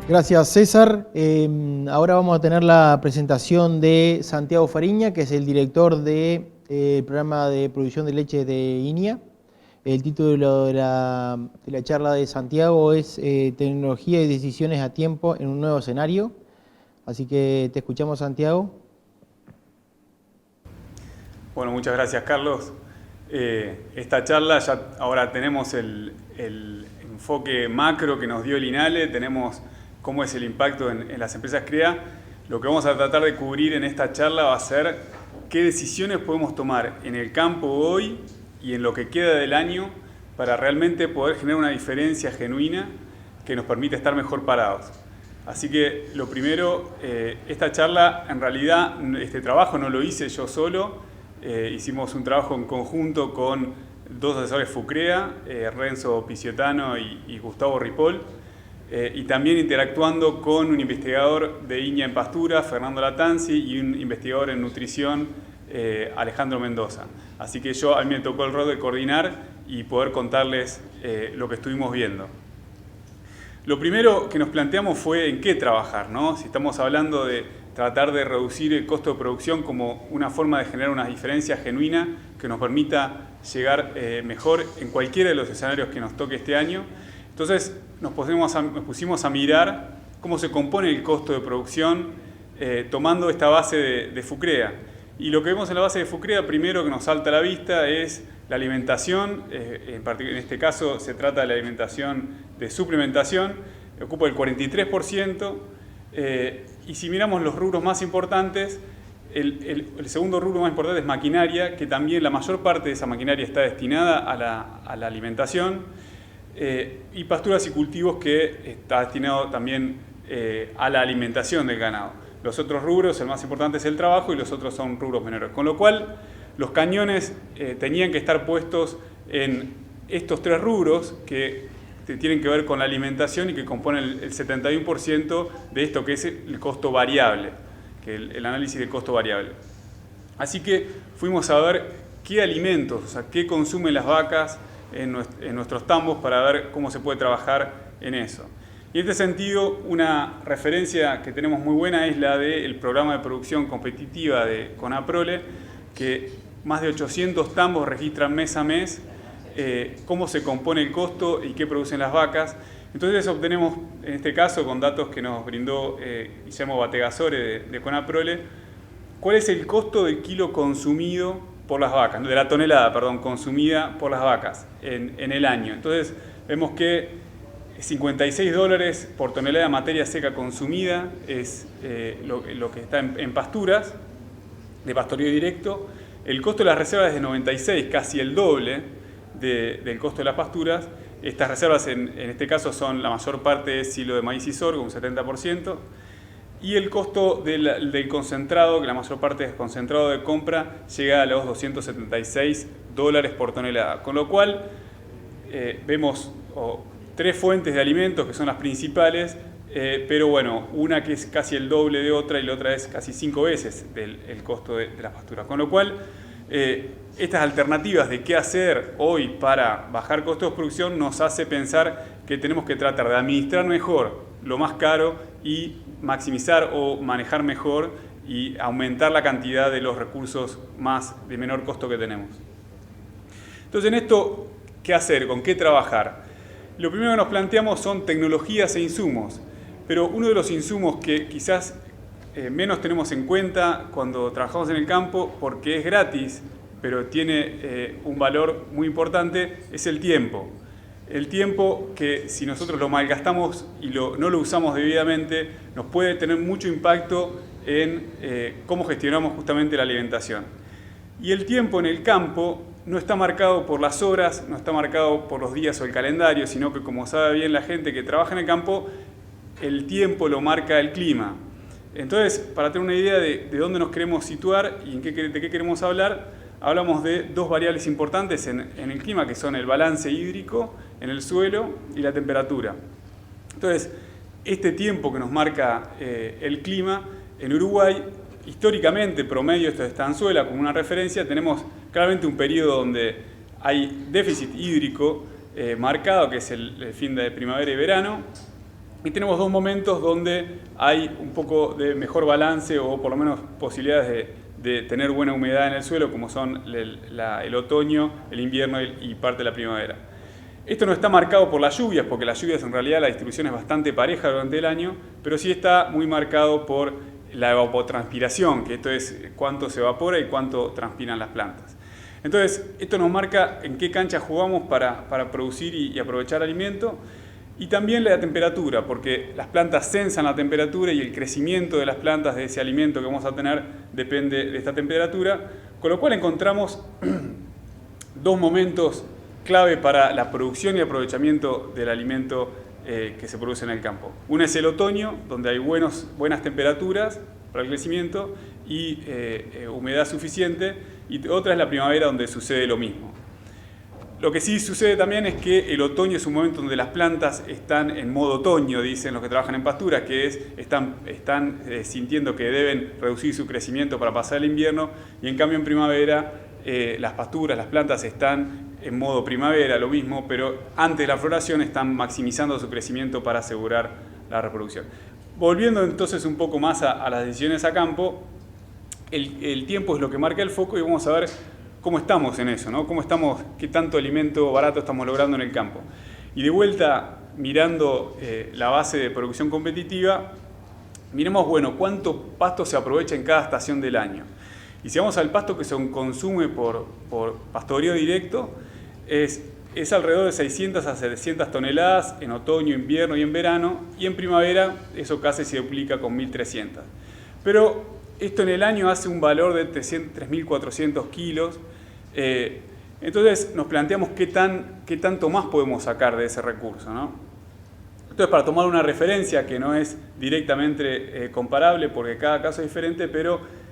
Gracias, César. Ahora vamos a tener la presentación de Santiago Fariña, que es el director del programa de producción de leche de INIA. El título de la charla de Santiago es Tecnología y decisiones a tiempo en un nuevo escenario. Así que te escuchamos, Santiago. Bueno, muchas gracias, Carlos. Esta charla ya ahora tenemos el enfoque macro que nos dio el INALE, tenemos cómo es el impacto en las empresas CREA. Lo que vamos a tratar de cubrir en esta charla va a ser qué decisiones podemos tomar en el campo hoy y en lo que queda del año para realmente poder generar una diferencia genuina que nos permita estar mejor parados. Así que lo primero, esta charla, en realidad este trabajo no lo hice yo solo, hicimos un trabajo en conjunto con dos asesores FUCREA, Renzo Picciotano y Gustavo Ripoll, y también interactuando con un investigador de INIA en pastura, Fernando Latanzi, y un investigador en nutrición, Alejandro Mendoza. Así que a mí me tocó el rol de coordinar y poder contarles lo que estuvimos viendo. Lo primero que nos planteamos fue en qué trabajar, ¿no? Si estamos hablando de tratar de reducir el costo de producción como una forma de generar una diferencia genuina que nos permita llegar mejor en cualquiera de los escenarios que nos toque este año. Entonces nos pusimos a mirar cómo se compone el costo de producción tomando esta base de FUCREA. Y lo que vemos en la base de FUCREA, primero que nos salta a la vista, es la alimentación. En este caso se trata de la alimentación de suplementación, ocupa el 43%. Y si miramos los rubros más importantes, el segundo rubro más importante es maquinaria, que también la mayor parte de esa maquinaria está destinada a la alimentación, y pasturas y cultivos, que está destinado también a la alimentación del ganado. Los otros rubros, el más importante es el trabajo y los otros son rubros menores. Con lo cual, los cañones tenían que estar puestos en estos tres rubros que tienen que ver con la alimentación y que componen el 71% de esto que es el costo variable, que el análisis de costo variable. Así que fuimos a ver qué alimentos, o sea, qué consumen las vacas en nuestros tambos para ver cómo se puede trabajar en eso. Y en este sentido, una referencia que tenemos muy buena es la del programa de producción competitiva de CONAPROLE, que más de 800 tambos registran mes a mes cómo se compone el costo y qué producen las vacas. Entonces obtenemos, en este caso, con datos que nos brindó Guillermo Bategasore de CONAPROLE, cuál es el costo del kilo consumido por las vacas, de la tonelada, perdón, consumida por las vacas en el año. Entonces vemos que $56 por tonelada de materia seca consumida es lo que está en pasturas, de pastoreo directo. El costo de las reservas es de 96, casi el doble del costo de las pasturas. Estas reservas en este caso son la mayor parte de silo de maíz y sorgo, un 70%. Y el costo del concentrado, que la mayor parte es concentrado de compra, llega a los $276 por tonelada. Con lo cual vemos tres fuentes de alimentos que son las principales, pero bueno, una que es casi el doble de otra y la otra es casi 5 veces el costo de las pasturas. Con lo cual, estas alternativas de qué hacer hoy para bajar costos de producción nos hace pensar que tenemos que tratar de administrar mejor lo más caro y maximizar o manejar mejor y aumentar la cantidad de los recursos de menor costo que tenemos. Entonces, en esto, ¿qué hacer? ¿Con qué trabajar? Lo primero que nos planteamos son tecnologías e insumos, pero uno de los insumos que quizás menos tenemos en cuenta cuando trabajamos en el campo, porque es gratis, pero tiene un valor muy importante, es el tiempo. El tiempo que, si nosotros lo malgastamos y no lo usamos debidamente, nos puede tener mucho impacto en cómo gestionamos justamente la alimentación. Y el tiempo en el campo no está marcado por las horas, no está marcado por los días o el calendario, sino que, como sabe bien la gente que trabaja en el campo, el tiempo lo marca el clima. Entonces, para tener una idea de dónde nos queremos situar y de qué queremos hablar, hablamos de dos variables importantes en el clima, que son el balance hídrico en el suelo y la temperatura. Entonces, este tiempo que nos marca el clima, en Uruguay, históricamente, promedio, esto es Estanzuela como una referencia, tenemos claramente un periodo donde hay déficit hídrico marcado, que es el fin de primavera y verano, Y tenemos dos momentos donde hay un poco de mejor balance o por lo menos posibilidades de tener buena humedad en el suelo, como son el otoño, el invierno y parte de la primavera. Esto no está marcado por las lluvias, porque las lluvias en realidad la distribución es bastante pareja durante el año, pero sí está muy marcado por la evapotranspiración, que esto es cuánto se evapora y cuánto transpiran las plantas. Entonces, esto nos marca en qué cancha jugamos para producir y aprovechar alimento, y también la temperatura, porque las plantas sensan la temperatura y el crecimiento de las plantas, de ese alimento que vamos a tener, depende de esta temperatura, con lo cual encontramos dos momentos clave para la producción y aprovechamiento del alimento que se produce en el campo. Uno es el otoño, donde hay buenas temperaturas para el crecimiento y humedad suficiente, y otra es la primavera, donde sucede lo mismo. Lo que sí sucede también es que el otoño es un momento donde las plantas están en modo otoño, dicen los que trabajan en pasturas, que están sintiendo que deben reducir su crecimiento para pasar el invierno, y en cambio en primavera las pasturas, las plantas están en modo primavera, lo mismo, pero antes de la floración están maximizando su crecimiento para asegurar la reproducción. Volviendo entonces un poco más a las decisiones a campo, el tiempo es lo que marca el foco y vamos a ver cómo estamos en eso, ¿no? Qué tanto alimento barato estamos logrando en el campo. Y de vuelta, mirando la base de producción competitiva, miremos, bueno, cuánto pasto se aprovecha en cada estación del año. Y si vamos al pasto que se consume por pastoreo directo, es alrededor de 600 a 700 toneladas en otoño, invierno y en verano, y en primavera eso casi se duplica con 1.300. Pero esto en el año hace un valor de 3.400 kilos. Entonces nos planteamos qué tanto más podemos sacar de ese recurso, ¿no? Entonces, para tomar una referencia que no es directamente comparable porque cada caso es diferente, pero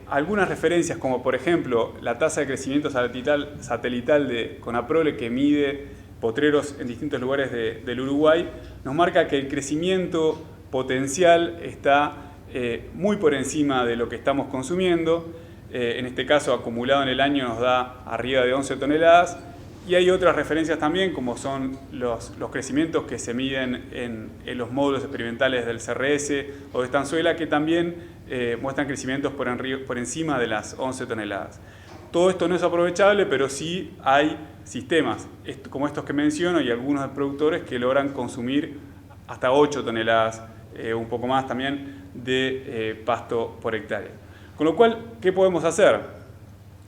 algunas referencias, como por ejemplo la tasa de crecimiento satelital de Conaprole, que mide potreros en distintos lugares del Uruguay, nos marca que el crecimiento potencial está muy por encima de lo que estamos consumiendo. En este caso, acumulado en el año, nos da arriba de 11 toneladas. Y hay otras referencias también, como son los crecimientos que se miden en los módulos experimentales del CRS o de Estanzuela, que también muestran crecimientos por encima de las 11 toneladas. Todo esto no es aprovechable, pero sí hay sistemas como estos que menciono y algunos productores que logran consumir hasta 8 toneladas, un poco más también, de pasto por hectárea. Con lo cual, ¿qué podemos hacer?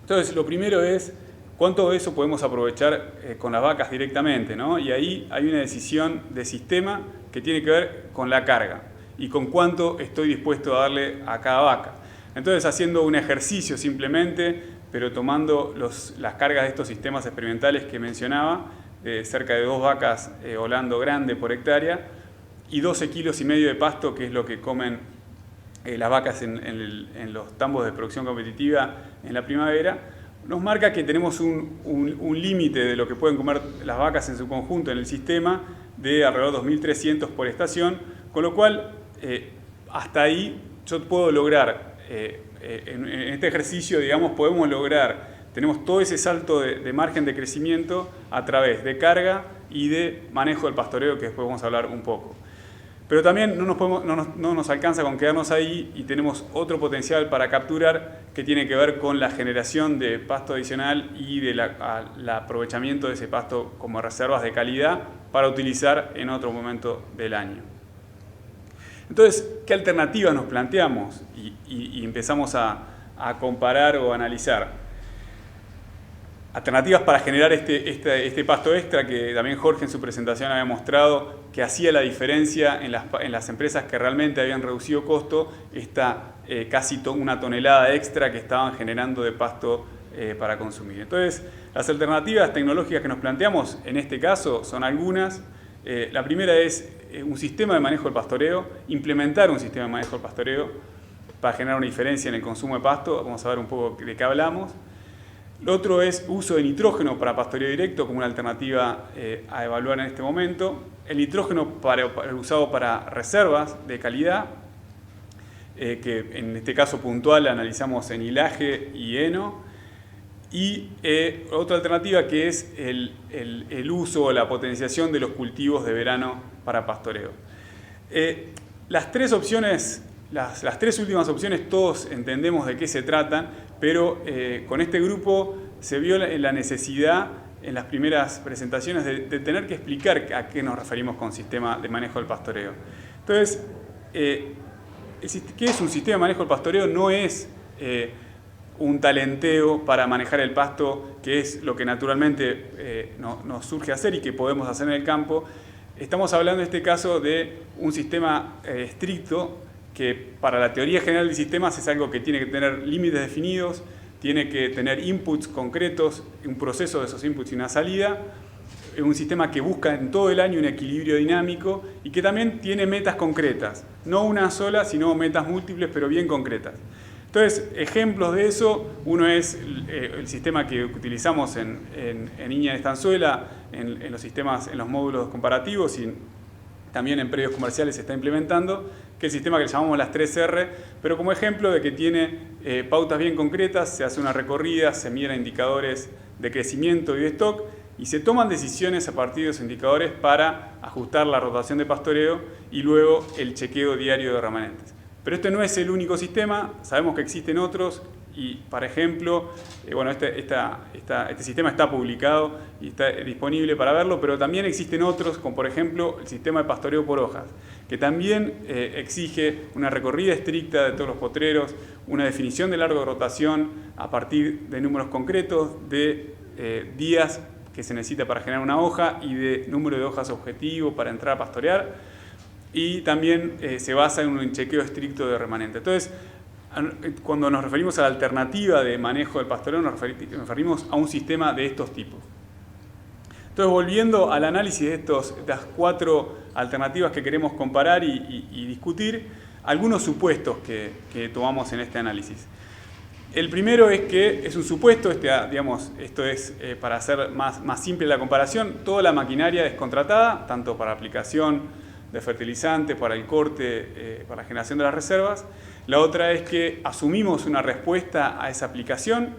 Entonces, lo primero es cuánto de eso podemos aprovechar con las vacas directamente, ¿no? Y ahí hay una decisión de sistema que tiene que ver con la carga y con cuánto estoy dispuesto a darle a cada vaca. Entonces, haciendo un ejercicio simplemente, pero tomando las cargas de estos sistemas experimentales que mencionaba, cerca de 2 vacas holando grande por hectárea y 12,5 kilos de pasto, que es lo que comen las vacas en los tambos de producción competitiva en la primavera, nos marca que tenemos un límite de lo que pueden comer las vacas en su conjunto en el sistema de alrededor de 2.300 por estación, con lo cual hasta ahí yo puedo lograr, en este ejercicio, digamos, podemos lograr, tenemos todo ese salto de margen de crecimiento a través de carga y de manejo del pastoreo, que después vamos a hablar un poco. Pero también no nos alcanza con quedarnos ahí y tenemos otro potencial para capturar que tiene que ver con la generación de pasto adicional y del aprovechamiento de ese pasto como reservas de calidad para utilizar en otro momento del año. Entonces, ¿qué alternativas nos planteamos y empezamos a comparar o analizar? Alternativas para generar este pasto extra que también Jorge en su presentación había mostrado que hacía la diferencia en las empresas que realmente habían reducido costo, casi una tonelada extra que estaban generando de pasto para consumir. Entonces, las alternativas tecnológicas que nos planteamos en este caso son algunas. La primera es un sistema de manejo del pastoreo, implementar un sistema de manejo del pastoreo para generar una diferencia en el consumo de pasto. Vamos a ver un poco de qué hablamos. Lo otro es uso de nitrógeno para pastoreo directo como una alternativa a evaluar en este momento. El nitrógeno usado para reservas de calidad, que en este caso puntual analizamos en hilaje y heno. Y otra alternativa que es el uso o la potenciación de los cultivos de verano para pastoreo. Las tres opciones, las tres últimas opciones, todos entendemos de qué se tratan, pero con este grupo se vio la necesidad en las primeras presentaciones de tener que explicar a qué nos referimos con sistema de manejo del pastoreo. Entonces, ¿qué es un sistema de manejo del pastoreo? No es un talenteo para manejar el pasto, que es lo que naturalmente nos surge hacer y que podemos hacer en el campo. Estamos hablando en este caso de un sistema estricto que para la teoría general de sistemas es algo que tiene que tener límites definidos, tiene que tener inputs concretos, un proceso de esos inputs y una salida, un sistema que busca en todo el año un equilibrio dinámico y que también tiene metas concretas, no una sola, sino metas múltiples, pero bien concretas. Entonces, ejemplos de eso, uno es el sistema que utilizamos en Iña de Estanzuela, en los sistemas, en los módulos comparativos y también en predios comerciales se está implementando, que es el sistema que le llamamos las 3R, pero como ejemplo de que tiene pautas bien concretas, se hace una recorrida, se miran indicadores de crecimiento y de stock, y se toman decisiones a partir de esos indicadores para ajustar la rotación de pastoreo y luego el chequeo diario de remanentes. Pero este no es el único sistema, sabemos que existen otros y, por ejemplo, bueno, este sistema está publicado y está disponible para verlo, pero también existen otros, como por ejemplo el sistema de pastoreo por hojas, que también exige una recorrida estricta de todos los potreros, una definición de largo de rotación a partir de números concretos, de días que se necesita para generar una hoja y de número de hojas objetivo para entrar a pastorear. Y también se basa en un chequeo estricto de remanente. Entonces, cuando nos referimos a la alternativa de manejo del pastoreo, nos referimos a un sistema de estos tipos. Entonces, volviendo al análisis de estas cuatro alternativas que queremos comparar y discutir, algunos supuestos que tomamos en este análisis. El primero es que es un supuesto, digamos, esto es para hacer más simple la comparación, toda la maquinaria es contratada, tanto para aplicación de fertilizantes, para el corte, para la generación de las reservas. La otra es que asumimos una respuesta a esa aplicación,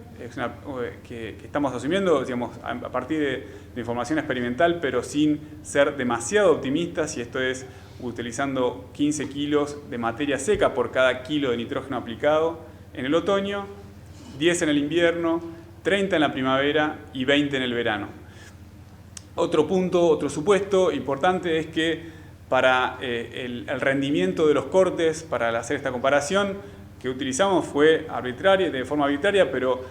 que estamos asumiendo, digamos, a partir de información experimental, pero sin ser demasiado optimistas, y esto es utilizando 15 kilos de materia seca por cada kilo de nitrógeno aplicado en el otoño, 10 en el invierno, 30 en la primavera y 20 en el verano. Otro punto, otro supuesto importante es que para el rendimiento de los cortes, para hacer esta comparación que utilizamos fue arbitraria, de forma arbitraria, pero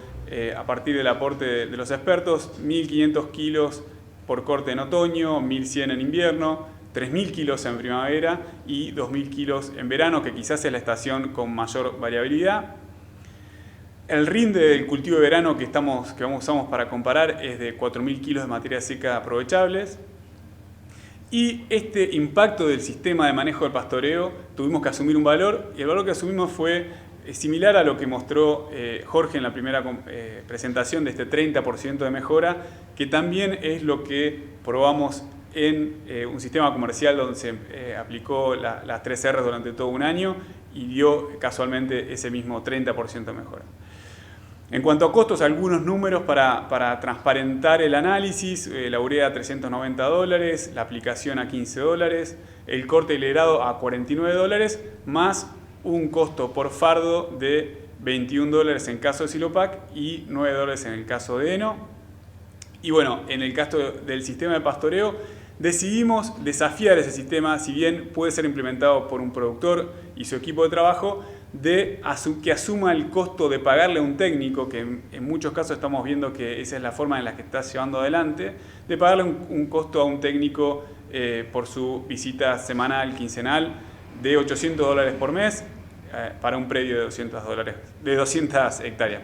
a partir del aporte de los expertos, 1.500 kilos por corte en otoño, 1.100 en invierno, 3.000 kilos en primavera y 2.000 kilos en verano, que quizás es la estación con mayor variabilidad. El rinde del cultivo de verano que usamos para comparar es de 4.000 kilos de materia seca aprovechables. Y este impacto del sistema de manejo del pastoreo, tuvimos que asumir un valor, y el valor que asumimos fue similar a lo que mostró Jorge en la primera presentación de este 30% de mejora, que también es lo que probamos en un sistema comercial donde se aplicó las 3R durante todo un año y dio casualmente ese mismo 30% de mejora. En cuanto a costos, algunos números para transparentar el análisis: la urea a $390, la aplicación a $15, el corte y legrado a $49, más un costo por fardo de $21 en caso de Silopac y $9 en el caso de heno. Y bueno, en el caso del sistema de pastoreo, decidimos desafiar ese sistema, si bien puede ser implementado por un productor y su equipo de trabajo, que asuma el costo de pagarle a un técnico, que en muchos casos estamos viendo que esa es la forma en la que está llevando adelante, de pagarle un costo a un técnico por su visita semanal, quincenal, de $800 por mes para un predio de 200 hectáreas.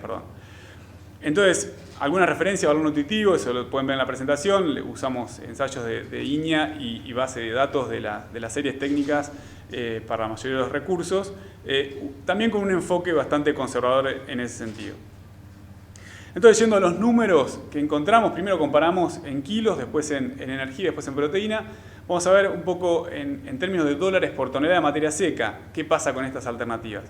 Entonces, alguna referencia, valor nutritivo, eso lo pueden ver en la presentación. Usamos ensayos de Iña y base de datos de las series técnicas para la mayoría de los recursos, también con un enfoque bastante conservador en ese sentido. Entonces, yendo a los números que encontramos, primero comparamos en kilos, después en energía, después en proteína. Vamos a ver un poco en términos de dólares por tonelada de materia seca, qué pasa con estas alternativas.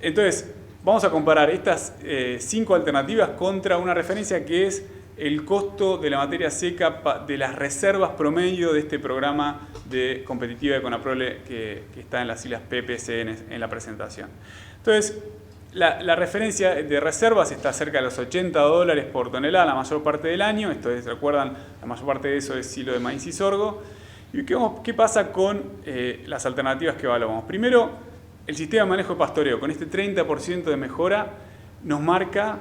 Entonces, vamos a comparar estas 5 alternativas contra una referencia que es el costo de la materia seca de las reservas promedio de este programa de competitiva de Conaprole que está en las siglas PPC en la presentación. Entonces, la referencia de reservas está cerca de los $80 por tonelada la mayor parte del año. Esto es, recuerdan, la mayor parte de eso es silo de maíz y sorgo. ¿Y qué pasa con las alternativas que evaluamos? Primero, el sistema de manejo de pastoreo, con este 30% de mejora, nos marca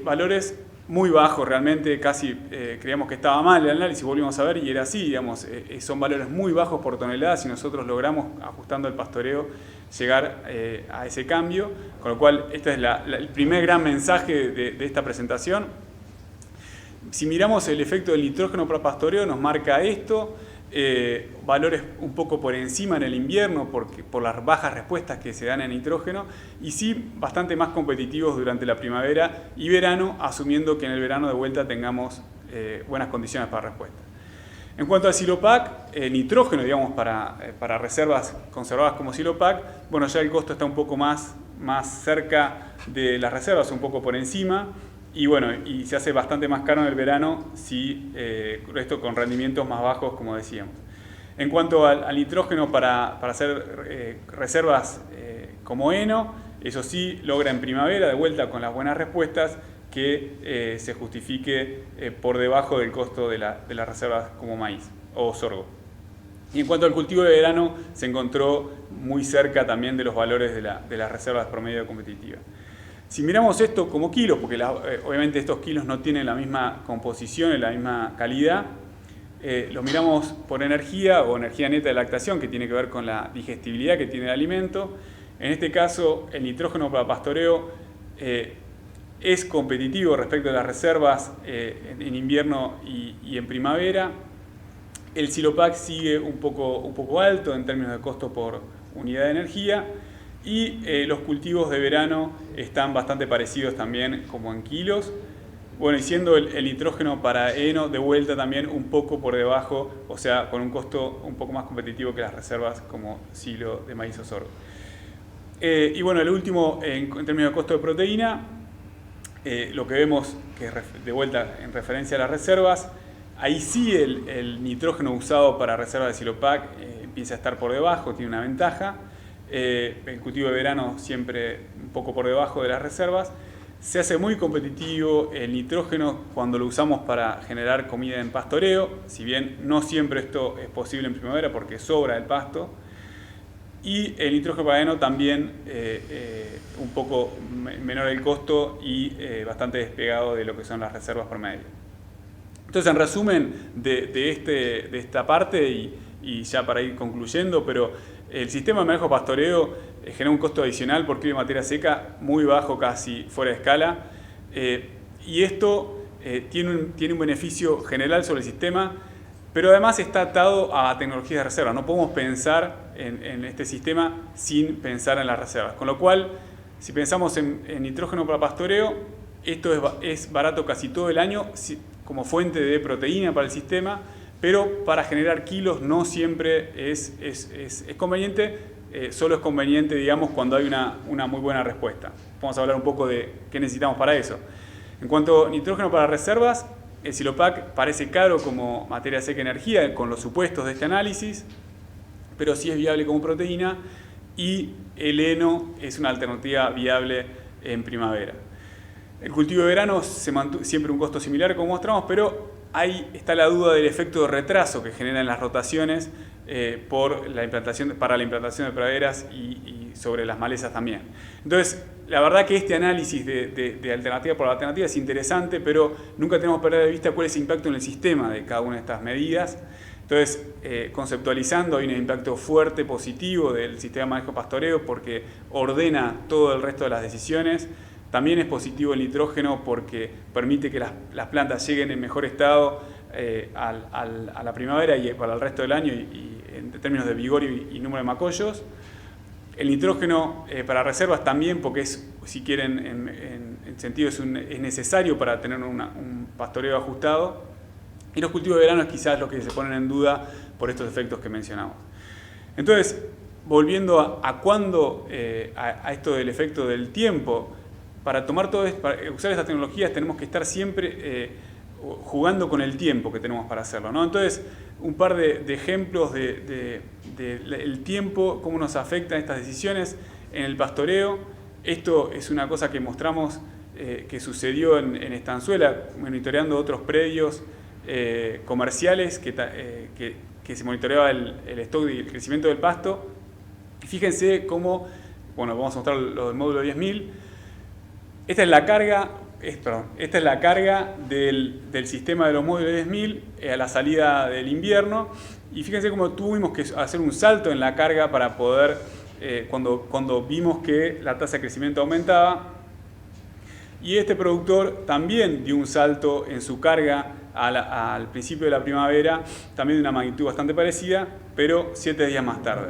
valores muy bajos, realmente casi creíamos que estaba mal el análisis, volvimos a ver y era así, digamos, son valores muy bajos por tonelada si nosotros logramos, ajustando el pastoreo, llegar a ese cambio, con lo cual este es el primer gran mensaje de esta presentación. Si miramos el efecto del nitrógeno por pastoreo, nos marca esto, valores un poco por encima en el invierno por las bajas respuestas que se dan en nitrógeno y sí bastante más competitivos durante la primavera y verano, asumiendo que en el verano de vuelta tengamos buenas condiciones para respuesta. En cuanto al Silopac, nitrógeno, digamos, para reservas conservadas como Silopac, bueno, ya el costo está un poco más cerca de las reservas, un poco por encima. Y bueno, y se hace bastante más caro en el verano si esto con rendimientos más bajos, como decíamos. En cuanto al nitrógeno para hacer reservas como heno, eso sí logra en primavera, de vuelta con las buenas respuestas, que se justifique por debajo del costo de las reservas como maíz o sorgo. Y en cuanto al cultivo de verano, se encontró muy cerca también de los valores de las reservas promedio competitivas. Si miramos esto como kilos, porque obviamente estos kilos no tienen la misma composición y la misma calidad, lo miramos por energía o energía neta de lactación, que tiene que ver con la digestibilidad que tiene el alimento. En este caso, el nitrógeno para pastoreo es competitivo respecto a las reservas en invierno y en primavera. El Silopac sigue un poco alto en términos de costo por unidad de energía. Y los cultivos de verano están bastante parecidos también como en kilos. Bueno, y siendo el nitrógeno para heno de vuelta también un poco por debajo, o sea, con un costo un poco más competitivo que las reservas como silo de maíz o sorgo. Y bueno, el último, en términos de costo de proteína, lo que vemos que de vuelta en referencia a las reservas, ahí sí el nitrógeno usado para reservas de Silopac empieza a estar por debajo, tiene una ventaja. El cultivo de verano siempre un poco por debajo de las reservas. Se hace muy competitivo el nitrógeno cuando lo usamos para generar comida en pastoreo, si bien no siempre esto es posible en primavera porque sobra el pasto. Y el nitrógeno para heno también un poco menor el costo y bastante despegado de lo que son las reservas promedio. Entonces, en resumen de esta parte y ya para ir concluyendo, pero el sistema de manejo pastoreo genera un costo adicional por kilo de materia seca muy bajo, casi fuera de escala, y esto tiene un beneficio general sobre el sistema, pero además está atado a tecnologías de reserva. No podemos pensar en este sistema sin pensar en las reservas, con lo cual, si pensamos en nitrógeno para pastoreo, esto es barato casi todo el año como fuente de proteína para el sistema, pero para generar kilos no siempre es conveniente, solo es conveniente, digamos, cuando hay una muy buena respuesta. Vamos a hablar un poco de qué necesitamos para eso. En cuanto a nitrógeno para reservas, el Silopac parece caro como materia seca energía, con los supuestos de este análisis, pero sí es viable como proteína, y el heno es una alternativa viable en primavera. El cultivo de verano se mantuvo siempre un costo similar, como mostramos, pero ahí está la duda del efecto de retraso que generan las rotaciones para la implantación de praderas y sobre las malezas también. Entonces, la verdad que este análisis de alternativa por alternativa es interesante, pero nunca tenemos que perder de vista cuál es el impacto en el sistema de cada una de estas medidas. Entonces, conceptualizando, hay un impacto fuerte, positivo del sistema de manejo pastoreo porque ordena todo el resto de las decisiones. También es positivo el nitrógeno porque permite que las plantas lleguen en mejor estado a la primavera y para el resto del año y en términos de vigor y número de macollos. El nitrógeno para reservas también porque si quieren, en sentido es necesario para tener un pastoreo ajustado. Y los cultivos de verano es quizás lo que se ponen en duda por estos efectos que mencionamos. Entonces, volviendo a esto del efecto del tiempo, para usar estas tecnologías tenemos que estar siempre jugando con el tiempo que tenemos para hacerlo, ¿no? Entonces, un par de ejemplos del tiempo, cómo nos afectan estas decisiones en el pastoreo. Esto es una cosa que mostramos que sucedió en Estanzuela, monitoreando otros predios comerciales que se monitoreaba el stock y el crecimiento del pasto. Y fíjense cómo, bueno, vamos a mostrar lo del módulo 10.000. Esta es la carga del sistema de los módulos 10.000 a la salida del invierno. Y fíjense cómo tuvimos que hacer un salto en la carga para poder, cuando vimos que la tasa de crecimiento aumentaba. Y este productor también dio un salto en su carga al principio de la primavera, también de una magnitud bastante parecida, pero 7 días más tarde.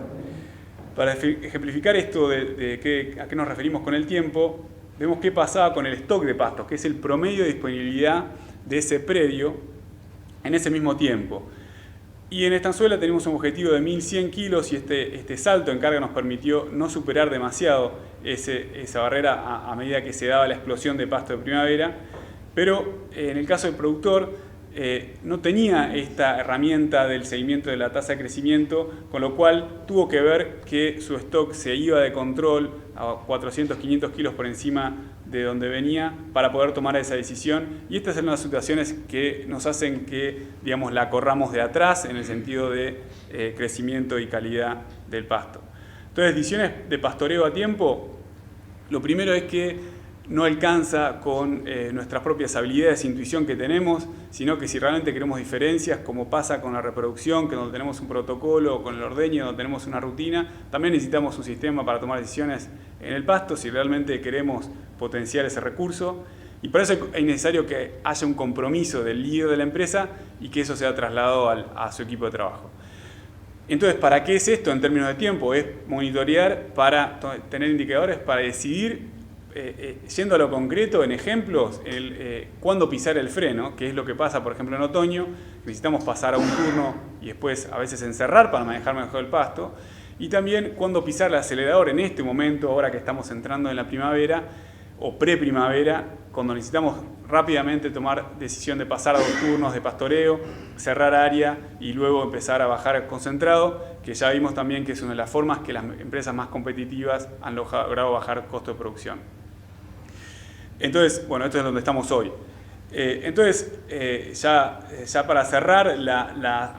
Para ejemplificar esto a qué nos referimos con el tiempo, vemos qué pasaba con el stock de pastos, que es el promedio de disponibilidad de ese predio en ese mismo tiempo. Y en Estanzuela tenemos un objetivo de 1.100 kilos y este salto en carga nos permitió no superar demasiado esa barrera a medida que se daba la explosión de pasto de primavera. Pero en el caso del productor no tenía esta herramienta del seguimiento de la tasa de crecimiento, con lo cual tuvo que ver que su stock se iba de control a 400, 500 kilos por encima de donde venía para poder tomar esa decisión. Y estas son las situaciones que nos hacen que, digamos, la corramos de atrás en el sentido de crecimiento y calidad del pasto. Entonces, decisiones de pastoreo a tiempo, lo primero es que no alcanza con nuestras propias habilidades e intuición que tenemos, sino que si realmente queremos diferencias, como pasa con la reproducción, que donde tenemos un protocolo, o con el ordeño, donde tenemos una rutina, también necesitamos un sistema para tomar decisiones en el pasto, si realmente queremos potenciar ese recurso. Y para eso es necesario que haya un compromiso del líder de la empresa y que eso sea trasladado a su equipo de trabajo. Entonces, ¿para qué es esto en términos de tiempo? Es monitorear para tener indicadores para decidir, yendo a lo concreto, en ejemplos, cuándo pisar el freno, que es lo que pasa, por ejemplo, en otoño. Necesitamos pasar a un turno y después a veces encerrar para manejar mejor el pasto. Y también cuándo pisar el acelerador en este momento, ahora que estamos entrando en la primavera o preprimavera, cuando necesitamos rápidamente tomar decisión de pasar a 2 turnos de pastoreo, cerrar área y luego empezar a bajar concentrado, que ya vimos también que es una de las formas que las empresas más competitivas han logrado bajar costo de producción. Entonces, bueno, esto es donde estamos hoy. Ya para cerrar,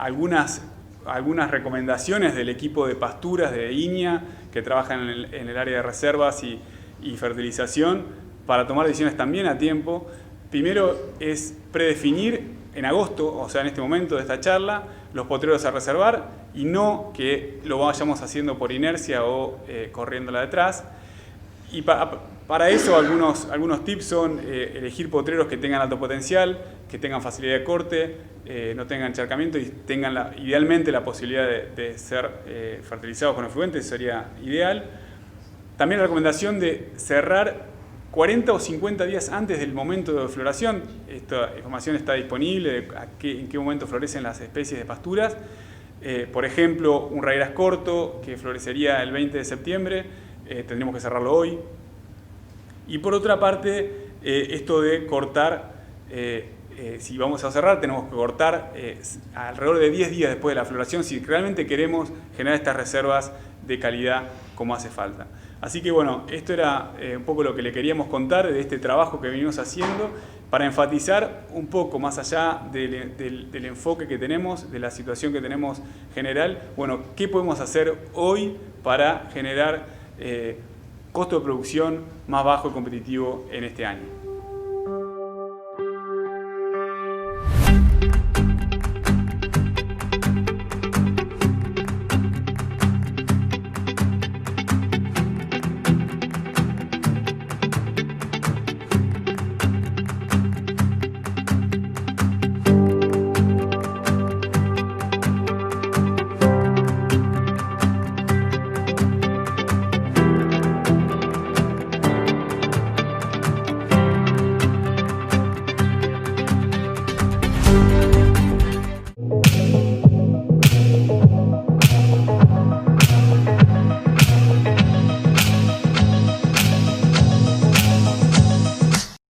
algunas recomendaciones del equipo de pasturas de INIA que trabajan en el área de reservas y fertilización para tomar decisiones también a tiempo. Primero es predefinir en agosto, o sea, en este momento de esta charla, los potreros a reservar y no que lo vayamos haciendo por inercia o corriéndola detrás. Y para eso algunos tips son elegir potreros que tengan alto potencial, que tengan facilidad de corte, no tengan encharcamiento y tengan idealmente la posibilidad de ser fertilizados con efluentes, sería ideal. También la recomendación de cerrar 40 o 50 días antes del momento de floración. Esta información está disponible, en qué momento florecen las especies de pasturas. Por ejemplo, un raíz corto que florecería el 20 de septiembre, tendríamos que cerrarlo hoy. Y por otra parte, esto de cortar, si vamos a cerrar, tenemos que cortar alrededor de 10 días después de la floración si realmente queremos generar estas reservas de calidad como hace falta. Así que bueno, esto era un poco lo que le queríamos contar de este trabajo que venimos haciendo para enfatizar un poco más allá del enfoque que tenemos, de la situación que tenemos general. Bueno, ¿qué podemos hacer hoy para generar costo de producción más bajo y competitivo en este año?